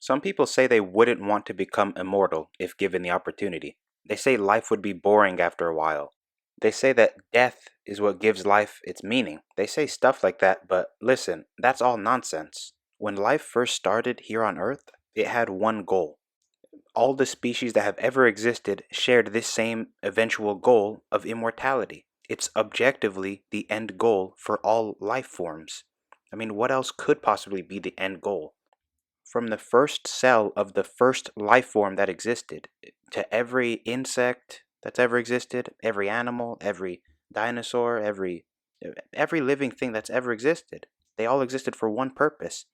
Some people say they wouldn't want to become immortal if given the opportunity. They say life would be boring after a while. They say that death is what gives life its meaning. They say stuff like that, but listen, that's all nonsense. When life first started here on Earth, it had one goal. All the species that have ever existed shared this same eventual goal of immortality. It's objectively the end goal for all life forms. I mean, what else could possibly be the end goal? From the first cell of the first life form that existed to every insect that's ever existed, every animal, every dinosaur, every living thing that's ever existed, they all existed for one purpose: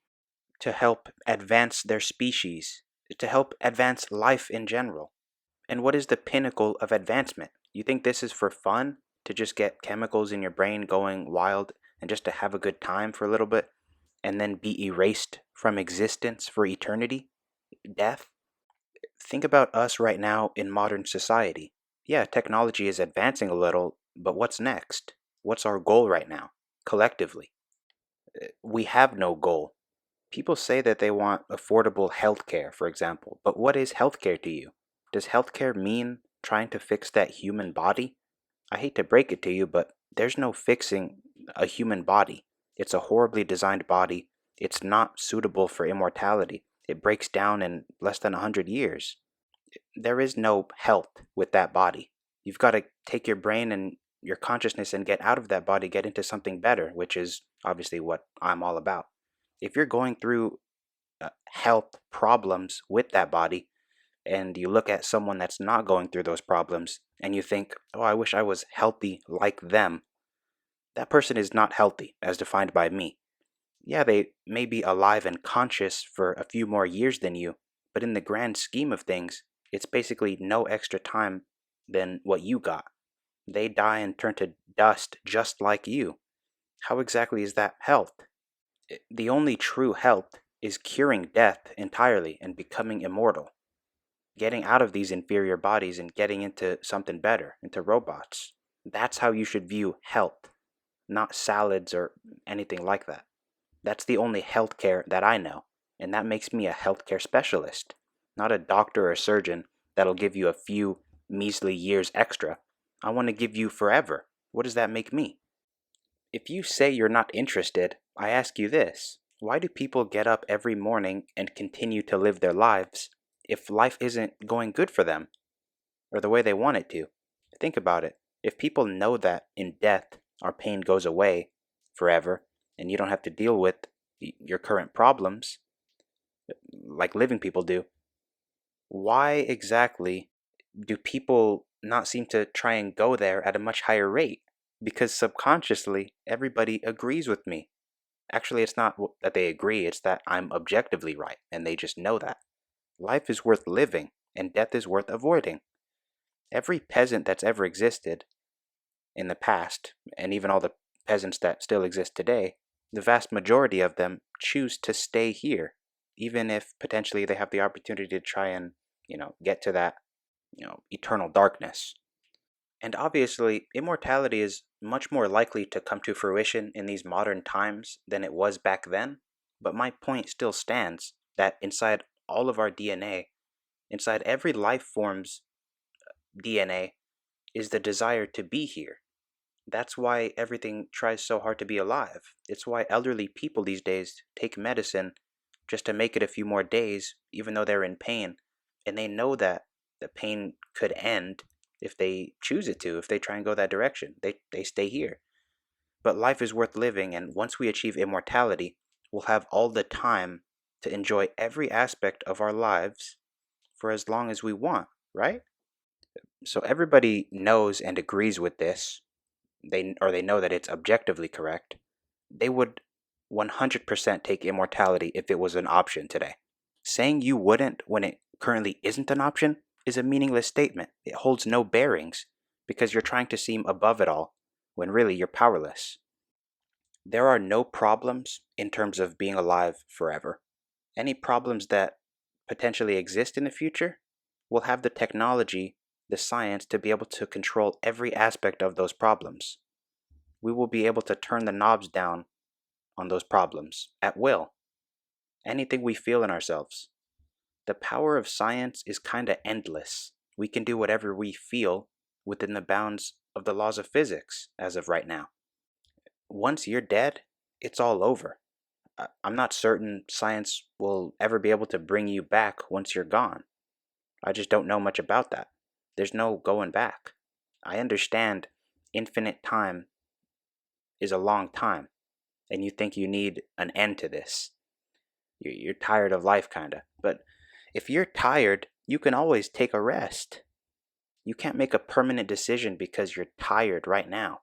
to help advance their species, to help advance life in general. And what is the pinnacle of advancement? You think this is for fun? To just get chemicals in your brain going wild and just to have a good time for a little bit and then be erased from existence for eternity? Death? Think about us right now in modern society. Yeah, technology is advancing a little, but what's next? What's our goal right now, collectively? We have no goal. People say that they want affordable healthcare, for example, but what is healthcare to you? Does healthcare mean trying to fix that human body? I hate to break it to you, but there's no fixing a human body. It's a horribly designed body. It's not suitable for immortality. It breaks down in less than 100 years. There is no health with that body. You've got to take your brain and your consciousness and get out of that body, get into something better, which is obviously what I'm all about. If you're going through health problems with that body, and you look at someone that's not going through those problems, and you think, oh, I wish I was healthy like them, that person is not healthy as defined by me. Yeah, they may be alive and conscious for a few more years than you, but in the grand scheme of things, it's basically no extra time than what you got. They die and turn to dust just like you. How exactly is that health? The only true health is curing death entirely and becoming immortal. Getting out of these inferior bodies and getting into something better, into robots. That's how you should view health, not salads or anything like that. That's the only healthcare that I know, and that makes me a healthcare specialist, not a doctor or a surgeon that'll give you a few measly years extra. I want to give you forever. What does that make me? If you say you're not interested, I ask you this: why do people get up every morning and continue to live their lives if life isn't going good for them or the way they want it to? Think about it. If people know that in death our pain goes away forever and you don't have to deal with your current problems like living people do, why exactly do people not seem to try and go there at a much higher rate? Because subconsciously, everybody agrees with me. Actually, it's not that they agree, it's that I'm objectively right, and they just know that. Life is worth living, and death is worth avoiding. Every peasant that's ever existed in the past, and even all the peasants that still exist today, the vast majority of them choose to stay here, even if potentially they have the opportunity to try and, get to that, eternal darkness. And obviously, immortality is much more likely to come to fruition in these modern times than it was back then. But my point still stands that inside all of our DNA, inside every life form's DNA, is the desire to be here. That's why everything tries so hard to be alive. It's why elderly people these days take medicine just to make it a few more days, even though they're in pain. And they know that the pain could end if they choose it to, if they try and go that direction. They stay here. But life is worth living, and once we achieve immortality, we'll have all the time to enjoy every aspect of our lives for as long as we want, right? So everybody knows and agrees with this. They know that it's objectively correct. They would 100% take immortality if it was an option today. Saying you wouldn't when it currently isn't an option is a meaningless statement. It holds no bearings because you're trying to seem above it all when really you're powerless. There are no problems in terms of being alive forever. Any problems that potentially exist in the future will have the technology, the science to be able to control every aspect of those problems. We will be able to turn the knobs down on those problems at will. Anything we feel in ourselves. The power of science is kinda endless. We can do whatever we feel within the bounds of the laws of physics as of right now. Once you're dead, it's all over. I'm not certain science will ever be able to bring you back once you're gone. I just don't know much about that. There's no going back. I understand infinite time is a long time, and you think you need an end to this. You're tired of life, kinda. But if you're tired, you can always take a rest. You can't make a permanent decision because you're tired right now.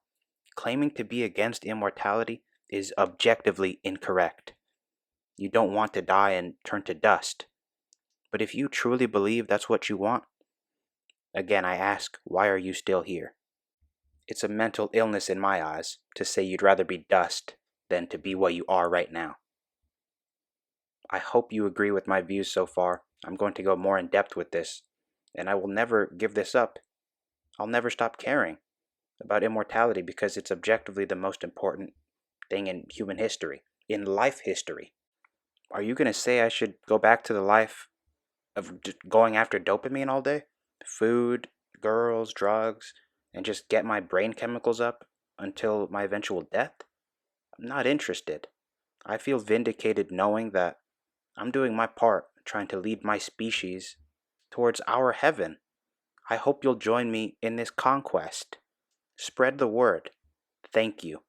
Claiming to be against immortality is objectively incorrect. You don't want to die and turn to dust. But if you truly believe that's what you want, again I ask, why are you still here? It's a mental illness in my eyes to say you'd rather be dust than to be what you are right now. I hope you agree with my views so far. I'm going to go more in depth with this, and I will never give this up. I'll never stop caring about immortality because it's objectively the most important thing in human history, in life history. Are you going to say I should go back to the life of just going after dopamine all day? Food, girls, drugs, and just get my brain chemicals up until my eventual death? I'm not interested. I feel vindicated knowing that I'm doing my part trying to lead my species towards our heaven. I hope you'll join me in this conquest. Spread the word. Thank you.